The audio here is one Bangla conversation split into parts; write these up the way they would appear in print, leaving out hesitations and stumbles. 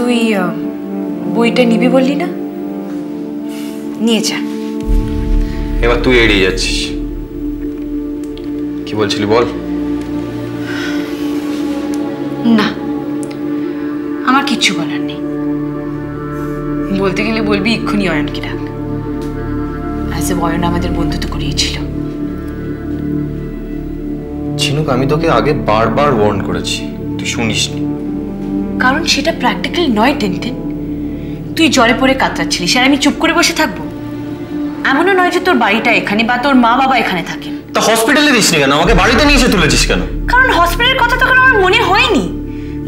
তুই বইটা নিবি বললি না, নিয়ে যা। এবার তুই এড়িয়ে যাচ্ছিস, কি বলছিলি বল। না, আমার কিচ্ছু বলার নেই। বলতে গেলে বলবি এক্ষুনি অয়নকে ডাক। আজ অয়ন আমাদের বন্ধুত্ব করিয়েছিল। ঝিনুক, আমি তোকে আগে বারবার ওয়ার্ন করেছি, তুই শুনিসনি। কারণ সেটা প্র্যাকটিক্যাল নয় টেনটেন। তুই জ্বরে পড়ে কাতরাচ্ছিলিস আর আমি চুপ করে বসে থাকবো? এমনও নয় যে তোর বাড়িটা এখানে বা তোর মা বাবা এখানে থাকেন। তা হসপিটালে দিসনি কেন? আমাকে বাড়িতে নিয়ে এসে তুলেছিস কেন? কারণ হসপিটালের কথা তখন আমার মনে হয়নি।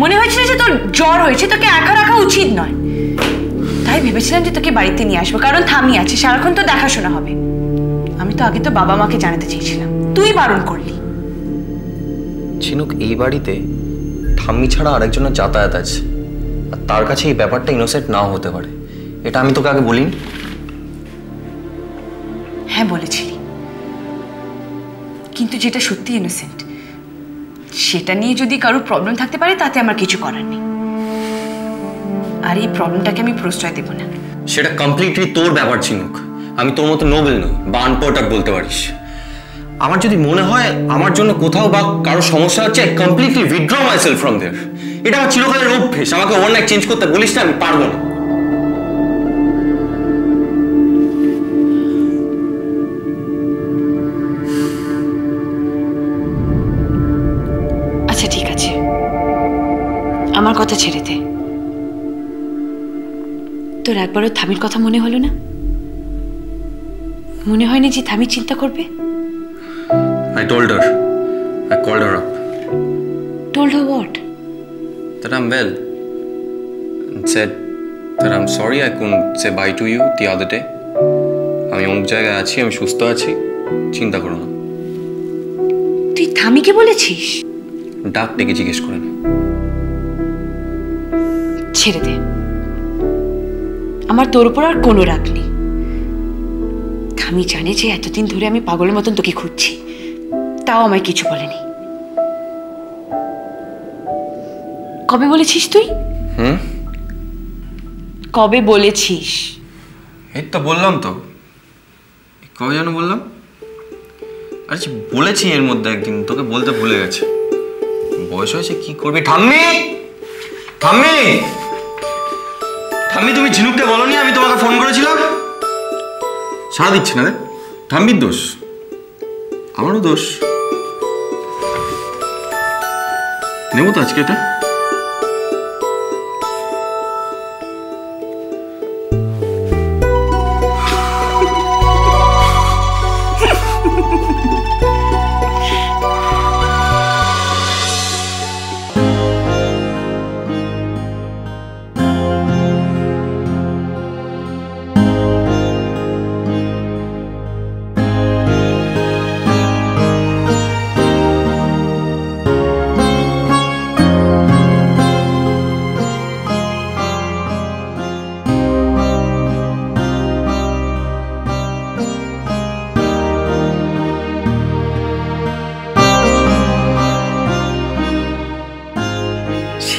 মনে হয়েছিল যে তোর জ্বর হয়েছে, তোকে একা রাখা উচিত নয়। তাই ভেবেছিলাম যে তোকে বাড়িতে নিয়ে আসবো, কারণ থামি আছে, সারাক্ষণ তো দেখাশোনা হবে। আমি তো আগে তো বাবা মাকে জানাতে চেয়েছিলাম, তুই বারণ করলি। ঝিনুক, এই বাড়িতে ঠাম্মি ছাড়া আরেকজনের যাতায়াত আছে, আর তার কাছে এই ব্যাপারটা ইনোসেন্ট নাও হতে পারে। এটা আমি তোকে আগে বলিনি? হ্যাঁ বলেছিলি, কিন্তু যেটা সত্যি ইনোসেন্ট সেটা নিয়ে যদি কারোর প্রবলেম থাকতে পারে তাতে আমার কিছু করার নেই। আর এই প্রবলেমটাকে আমি প্রশ্রয় দেব না। সেটা কমপ্লিটলি তোর ব্যাপার ঝিনুক। আমি তোর মতো নোবেল নই বা আনপড় বলতে পারিস। আমার যদি মনে হয় আমার জন্য কোথাও বা কারো সমস্যা হচ্ছে, I completely withdraw myself from there. এটা আমার চিরকালের অভ্যেস। আমাকে ওভারনাইট চেঞ্জ করতে বলিস না, আমি পারবো না। আচ্ছা ঠিক আছে, আমার কথা ছেড়ে দে। তোর একবারও থামির কথা মনে হলো না? মনে হয়নি যে থামি চিন্তা করবে? I told her. I called her up. Told her what? That I'm well. And said that I'm sorry I couldn't say bye to you the other day. আমি অমুক জায়গায় আছি, আমি সুস্থ আছি, চিন্তা করো না। তুই থামিকে বলেছিস? ডাক ডেকে জিজ্ঞেস করে না। ছেড়ে দে, আমার তোর উপর আর কোনো রাগ নেই। থামি জানে যে এতদিন ধরে আমি পাগলের মতন তোকে খুঁজছি, তাও আমায় কিছু বলেনি। কবে বলেছিস তুই? কবে বলেছিস? এই তো বললাম তো। কবে যেন বললাম? আচ্ছা বলেছি এর মধ্যে একদিন, তোকে বলতে ভুলে গেছে। বয়স হয়েছে, কি করবি। ঠাম্মি, ঠাম্মি, ঠাম্মি, তুমি ঝিনুককে বলোনি আমি তোমাকে ফোন করেছিলাম? সাড়া দিচ্ছে না রে। ঠাম্মির দোষ, আমারও দোষ। নেবো তো আজকে এটা।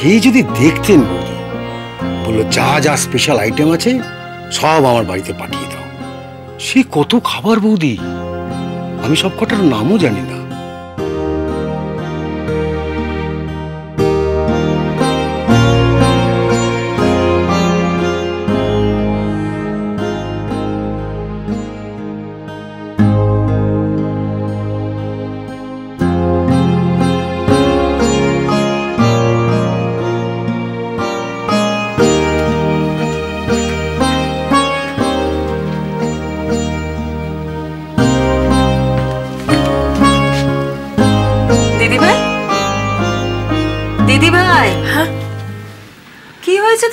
সেই যদি দেখতেন বৌদি, বললো যা যা স্পেশাল আইটেম আছে সব আমার বাড়িতে পাঠিয়ে দাও। সে কত খাবার বৌদি, আমি সব কটার নামও জানি না।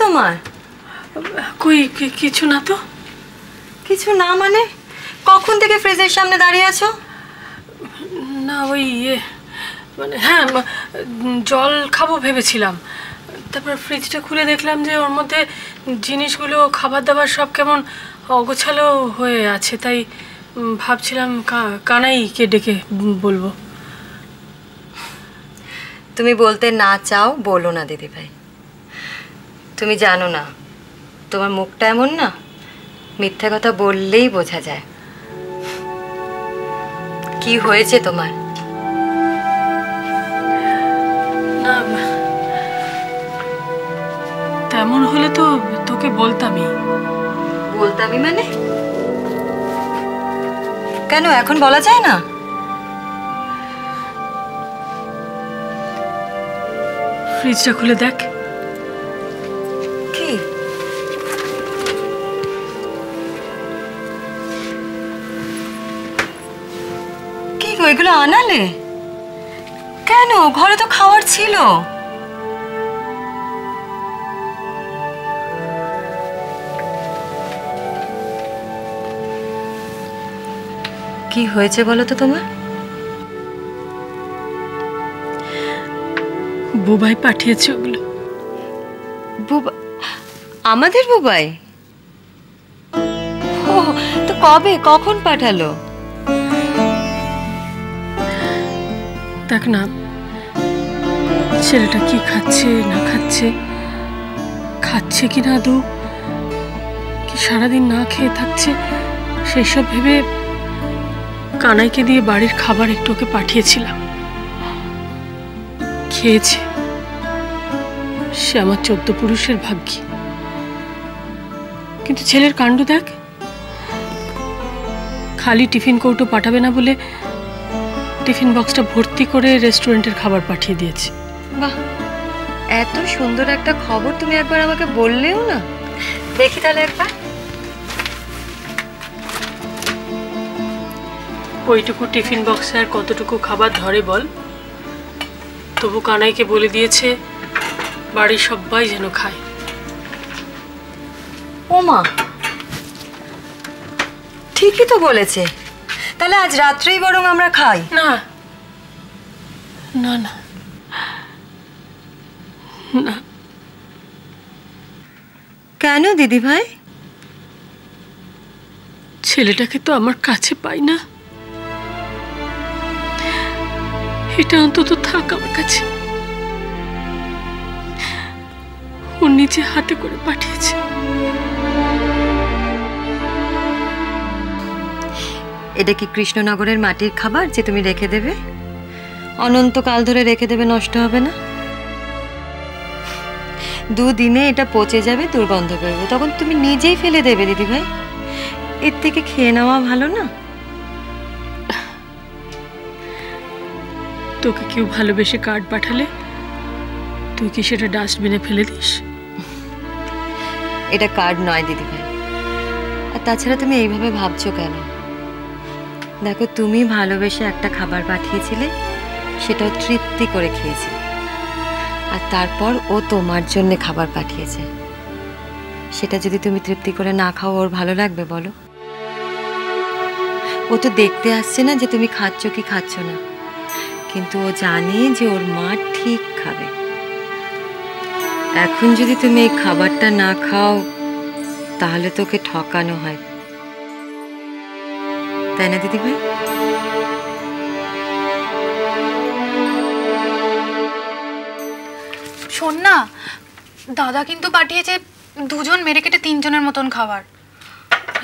তোমার কই কিছু না তো। কিছু না মানে? কখন থেকে ফ্রিজের সামনে দাঁড়িয়ে আছো? না ওই মানে হ্যাঁ জল খাবো ভেবেছিলাম, তারপর ফ্রিজটা খুলে দেখলাম যে ওর মধ্যে জিনিসগুলো খাবার দাবার সব কেমন অগোছালো হয়ে আছে, তাই ভাবছিলাম কানাইকে ডেকে বলবো। তুমি বলতে না চাও বলো না দিদিভাই, তুমি জানো না, তোমার মুখটা এমন না, মিথ্যা কথা বললেই বোঝা যায়। কি হয়েছে তোমার? না, তেমন হলে তো তোকে বলতামই। বলতামই মানে? কেন এখন বলা যায় না? ফ্রিজটা খুলে দেখ। কি? কি গো, এগুলো আনালে কেন? ঘরে তো খাওয়ার ছিল। কি হয়েছে বলো তো তোমার? বুবাই পাঠিয়েছে ওগুলো। আমাদের বুবাই? ও তো কবে, কখন পাঠালো? দেখ না ছেলেটা কি খাচ্ছে না খাচ্ছে, খাচ্ছে কি না আদৌ, কি সারাদিন না খেয়ে থাকছে, সেই সব ভেবে কানাইকে দিয়ে বাড়ির খাবার একটু ওকে পাঠিয়েছিলাম। খেয়েছে, সে আমার 14 পুরুষের ভাগ্যি। কিন্তু ছেলের কাণ্ড দেখ, খালি টিফিন কৌটো পাঠাবে না বলে টিফিন বক্সটা ভর্তি করে রেস্টুরেন্টের খাবার পাঠিয়ে দিয়েছে। বাহ, এত সুন্দর একটা খবর তুমি একবার আমাকে বললেও না। দেখি তাহলে একবার। ওইটুকু টিফিন বক্সে আর কতটুকু খাবার ধরে বল? তবু কানাইকে বলে দিয়েছে বাড়ির সবাই যেন খায়। ও মা, ঠিকই তো বলেছে। তাহলে আজ রাত্রেই বরং আমরা খাই। না না না না। কেন দিদি ভাই? ছেলেটাকে তো আমার কাছে পাই না, এটা অন্তত থাক আমার কাছে। ও নিজে হাতে করে পাঠিয়েছে। এটা কি কৃষ্ণনগরের মাটির খাবার যে তুমি রেখে দেবে? অনন্তকাল ধরে রেখে দেবে, নষ্ট হবে না? 2 দিনে এটা পচে যাবে, দুর্গন্ধ বেরোবে, তখন তুমি নিজেই ফেলে দেবে দিদি ভাই। এর থেকে খেয়ে নেওয়া ভালো না? তোকে কেউ ভালোবেসে কার্ড পাঠালে তুই কি সেটা ডাস্টবিনে ফেলে দিস? এটা কার্ড নয় দিদি ভাই। আর তাছাড়া তুমি এইভাবে ভাবছো কেন? দেখো, তুমি ভালোবেসে একটা খাবার পাঠিয়েছিলে, সেটাও তৃপ্তি করে খেয়েছি। আর তারপর ও তোমার জন্য খাবার পাঠিয়েছে, সেটা যদি তুমি তৃপ্তি করে না খাও, ওর ভালো লাগবে বলো? ও তো দেখতে আসছে না যে তুমি খাচ্ছ কি খাচ্ছ না, কিন্তু ও জানে যে ওর মা ঠিক খাবে। এখন যদি তুমি এই খাবারটা না খাও, তাহলে তোকে ঠকানো হয়, তাই না দিদি ভাই? শোন না, দাদা কিন্তু পাঠিয়েছে 2 জন মেরে কেটে 3 জনের মতন খাবার।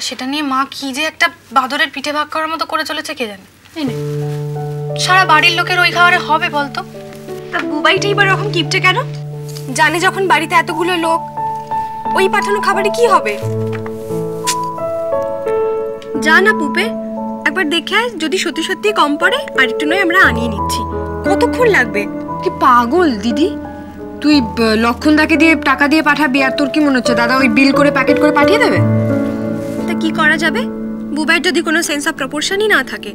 সেটা নিয়ে মা কি যে একটা বাদরের পিঠে ভাগ করার মতো করে চলেছে কে জানে। সারা বাড়ির লোকের ওই খাবারে হবে বলতো? তা বুবাইটাই বা রকম কিপটে কেন? জানে যখন বাড়িতে এতগুলো লোক, ওই পাঠানো খাবারে কি হবে? যা না পুপে, একবার দেখে আয়, যদি সত্যি সত্যি কম পড়ে আর একটু নয় আমরা আনিয়ে নিচ্ছি। কতক্ষণ লাগবে? কি পাগল দিদি তুই? লক্ষণদাকে দিয়ে টাকা দিয়ে পাঠাবি, আর তোর কি মনে হচ্ছে দাদা ওই বিল করে প্যাকেট করে পাঠিয়ে দেবে? তা কি করা যাবে বুবাইয়ের যদি কোনো সেন্স অফ প্রপোর্শনই না থাকে?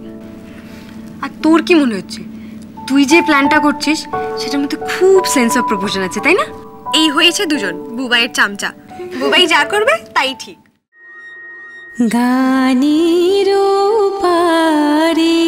আর তোর কি মনে হচ্ছে তুই যে প্ল্যানটা করছিস সেটার মধ্যে খুব সেন্স অফ প্রপোর্শন আছে, তাই না? এই হয়েছে 2 জন বুবাইয়ের চামচা, বুবাই যা করবে তাই ঠিক। গানের পারে